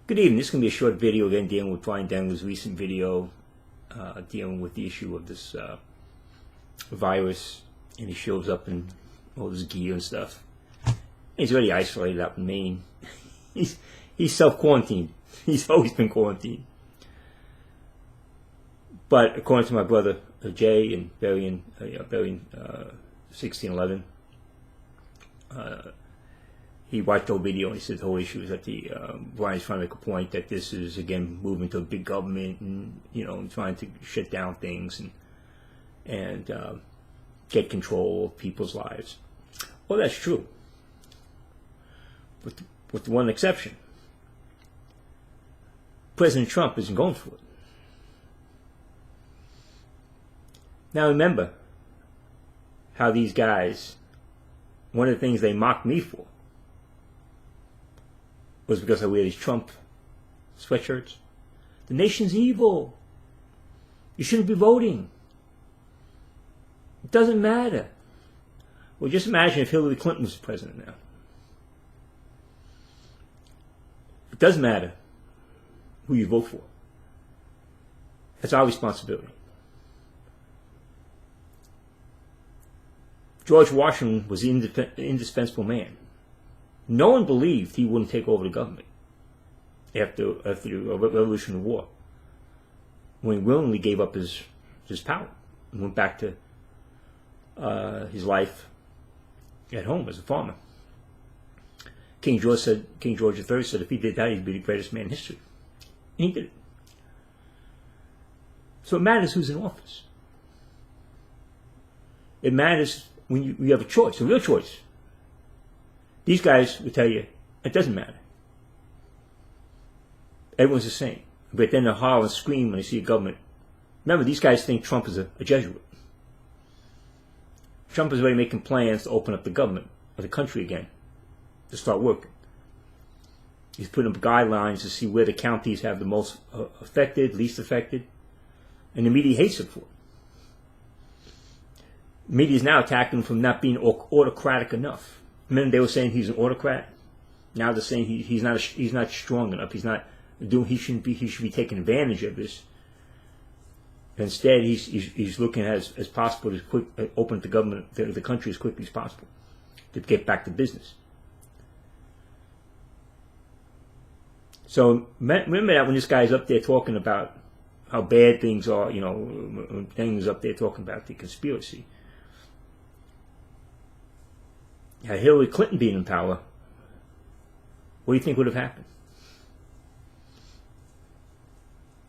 Good evening. This is going to be a short video again dealing with Bryan Denlinger's recent video dealing with the issue of this virus, and he shows up in all this gear and stuff. He's already isolated up in Maine. He's self-quarantined. He's always been quarantined. But according to my brother Jay and Bryan 1611, he watched the whole video and he said the whole issue is that Bryan's trying to make a point that this is again moving to a big government and trying to shut down things and get control of people's lives. Well, that's true, with the one exception: President Trump isn't going for it. Now remember how these guys, one of the things they mocked me for was because I wear these Trump sweatshirts. The nation's evil. You shouldn't be voting. It doesn't matter. Well, just imagine if Hillary Clinton was the president now. It doesn't matter who you vote for. That's our responsibility. George Washington was an indispensable man. No one believed he wouldn't take over the government after the Revolutionary War, when he willingly gave up his power and went back to his life at home as a farmer. King George III said if he did that, he'd be the greatest man in history. And he did it. So it matters who's in office. It matters when you have a choice, a real choice. These guys will tell you it doesn't matter. Everyone's the same. But then they'll holler and scream when they see a government. Remember, these guys think Trump is a Jesuit. Trump is already making plans to open up the government of the country again, to start working. He's putting up guidelines to see where the counties have the most affected, least affected, and the media hates him for it. The media is now attacking him for not being autocratic enough. Remember, they were saying he's an autocrat. Now they're saying he's not strong enough. He should be taking advantage of this. Instead, he's looking as possible to open the country as quickly as possible to get back to business. So remember that when this guy's up there talking about how bad things are, things up there talking about the conspiracy. Had Hillary Clinton been in power, what do you think would have happened?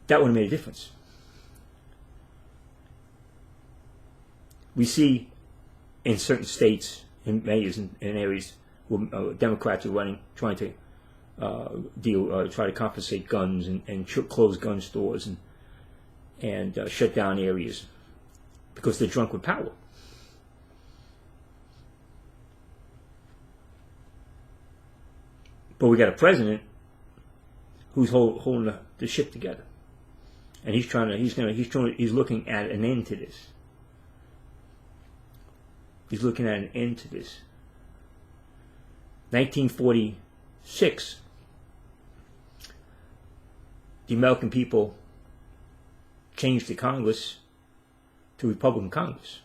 That would have made a difference. We see in certain states, in mayors and areas, where Democrats are running, trying to try to confiscate guns and close gun stores and shut down areas because they're drunk with power. But we got a president who's holding the ship together, and he's looking at an end to this. He's looking at an end to this. 1946, the American people changed the Congress to Republican Congress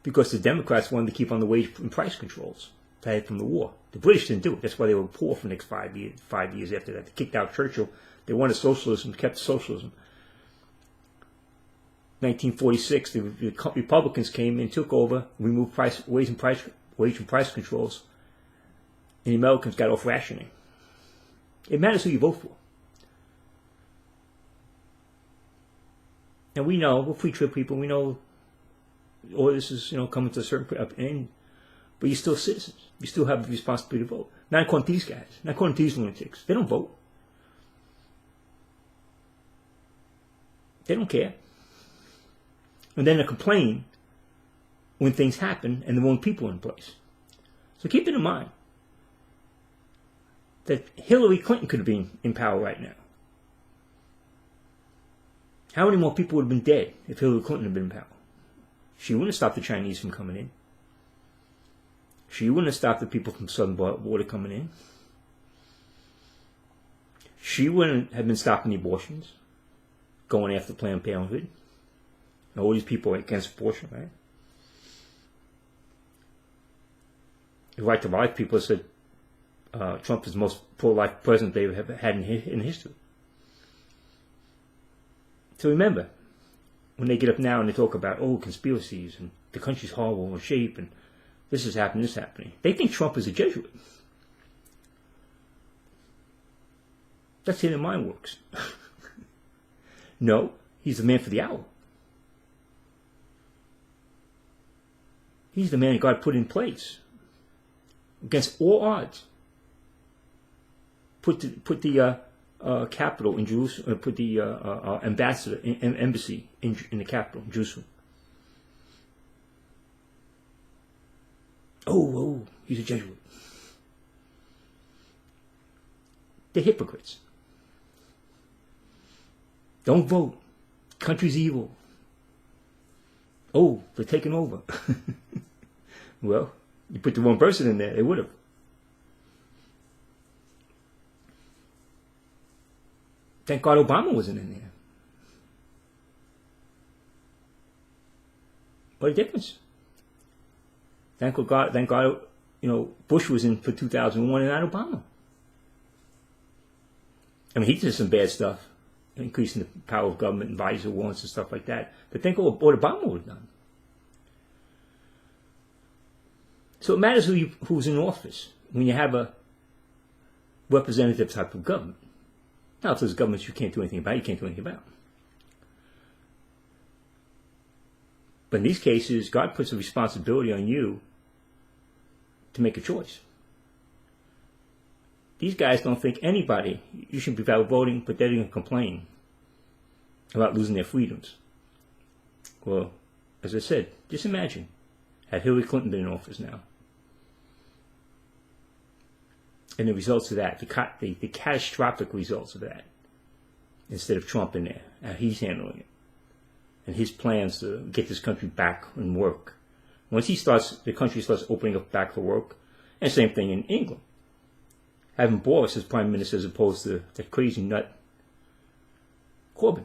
because the Democrats wanted to keep on the wage and price controls to head from the war. The British didn't do it. That's why they were poor for the next 5 years after that. They kicked out Churchill. They wanted socialism, kept socialism. 1946, the Republicans came in, took over, removed wage and price controls, and the Americans got off rationing. It matters who you vote for. And we know, we're free trade people, we know all this is coming to a certain end. But you're still citizens. You still have the responsibility to vote. Not according to these guys. Not according to these lunatics. They don't vote. They don't care. And then they complain when things happen and the wrong people are in place. So keep it in mind that Hillary Clinton could have been in power right now. How many more people would have been dead if Hillary Clinton had been in power? She wouldn't have stopped the Chinese from coming in. She wouldn't have stopped the people from southern border coming in. She wouldn't have been stopping the abortions, going after Planned Parenthood. And all these people are against abortion, right? The right to life people said Trump is the most pro-life president they've ever had in history. So remember, when they get up now and they talk about, conspiracies and the country's horrible in shape and this is happening, this is happening, they think Trump is a Jesuit. That's how their mind works. No, he's the man for the hour. He's the man God put in place against all odds. Put the capital in Jerusalem. Put the embassy in the capital, in Jerusalem. Oh, he's a Jesuit. They're hypocrites. Don't vote. Country's evil. Oh, they're taking over. Well, you put the wrong person in there, they would have. Thank God Obama wasn't in there. What a difference. Thank God, Bush was in for 2001 and not Obama. I mean, he did some bad stuff, increasing the power of government, advisor warrants and stuff like that. But think of what Obama would have done. So it matters who's in office when you have a representative type of government. Now, if there's governments you can't do anything about, you can't do anything about. But in these cases, God puts a responsibility on you to make a choice. These guys don't think anybody, you should be out voting, but they're going to complain about losing their freedoms. Well, as I said, just imagine, had Hillary Clinton been in office now, and the results of that, the catastrophic results of that, instead of Trump in there, how he's handling it, and his plans to get this country back and work. Once the country starts opening up back for work, and same thing in England. Having Boris as prime minister as opposed to that crazy nut Corbyn.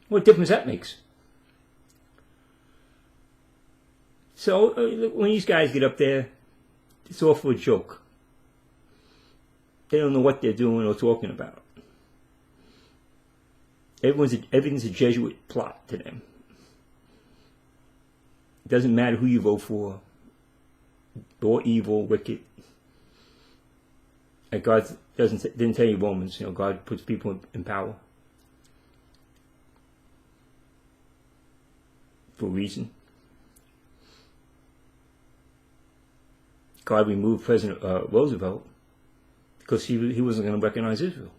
What difference that makes? So when these guys get up there, it's all for a joke. They don't know what they're doing or talking about. Everything's a Jesuit plot to them. It doesn't matter who you vote for, or evil, wicked. And God didn't tell you Romans, God puts people in power for a reason. God removed President Roosevelt because he wasn't going to recognize Israel.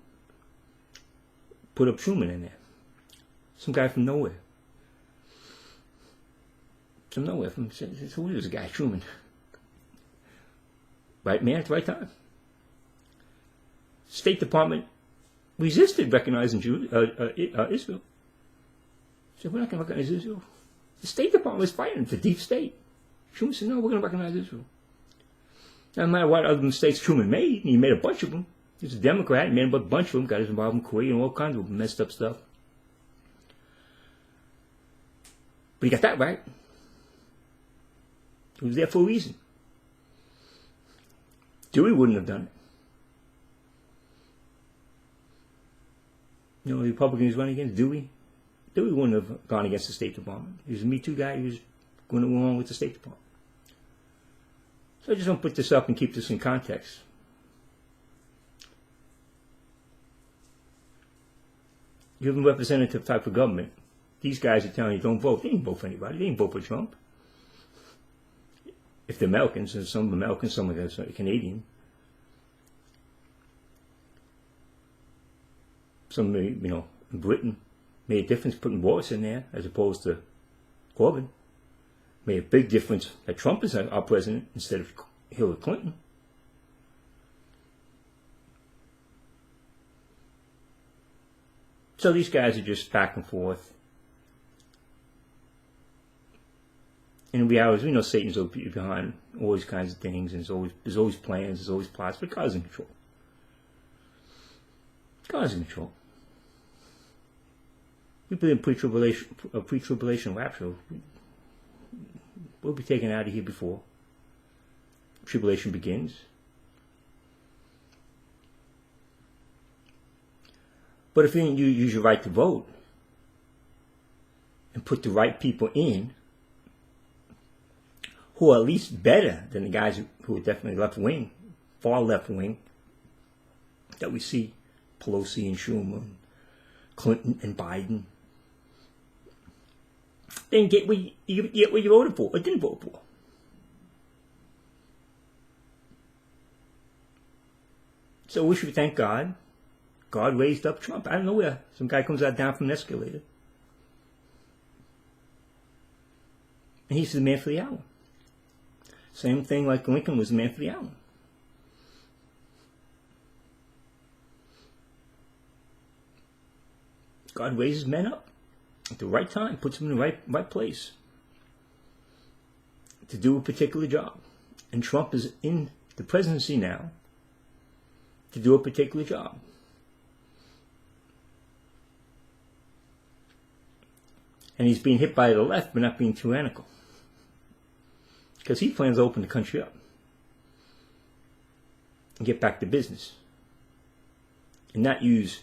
Put up Truman in there. Some guy from nowhere. Who is the guy? Truman. Right man at the right time. State Department resisted recognizing Israel. Said, we're not going to recognize Israel. The State Department was fighting for deep state. Truman said, no, we're going to recognize Israel. No matter what other mistakes Truman made, and he made a bunch of them. He was a Democrat, he made a bunch of them, got his involved in Kuwait and all kinds of messed up stuff. But he got that right. He was there for a reason. Dewey wouldn't have done it. The Republicans running against Dewey wouldn't have gone against the State Department. He was a Me Too guy. He was going along with the State Department. So I just want to put this up and keep this in context. You have a representative type of government. These guys are telling you don't vote. They didn't vote for anybody. They didn't vote for Trump. If they're Americans, and some are Americans, some are Canadian. Some, in Britain made a difference putting Boris in there as opposed to Corbyn. Made a big difference that Trump is our president instead of Hillary Clinton. So these guys are just back and forth. In reality, we know Satan's behind all these kinds of things, and there's always plans, there's always plots, but God's in control. God is in control. We believe in pre-tribulation rapture. We'll be taken out of here before tribulation begins. But if you didn't use your right to vote and put the right people in, who are at least better than the guys who are definitely left-wing, far left-wing, that we see, Pelosi and Schumer, and Clinton and Biden, then get what you voted for or didn't vote for. So we should thank God. God raised up Trump out of nowhere. Some guy comes out down from an escalator. And he's the man for the hour. Same thing like Lincoln was the man for the hour. God raises men up at the right time, puts them in the right place to do a particular job. And Trump is in the presidency now to do a particular job. And he's being hit by the left, but not being tyrannical. Because he plans to open the country up and get back to business. And not use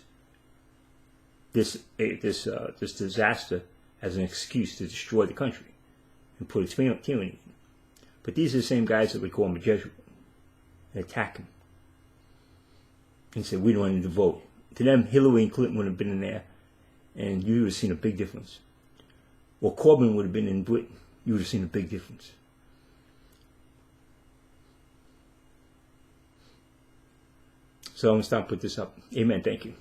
this disaster as an excuse to destroy the country and put a tyranny in. But these are the same guys that we call him a Jesuit and attack him. And say, we don't need to vote. To them, Hillary and Clinton would have been in there, and you would have seen a big difference. Or Corbyn would have been in Britain. You would have seen a big difference. So I'm going to stop with this up. Amen. Thank you.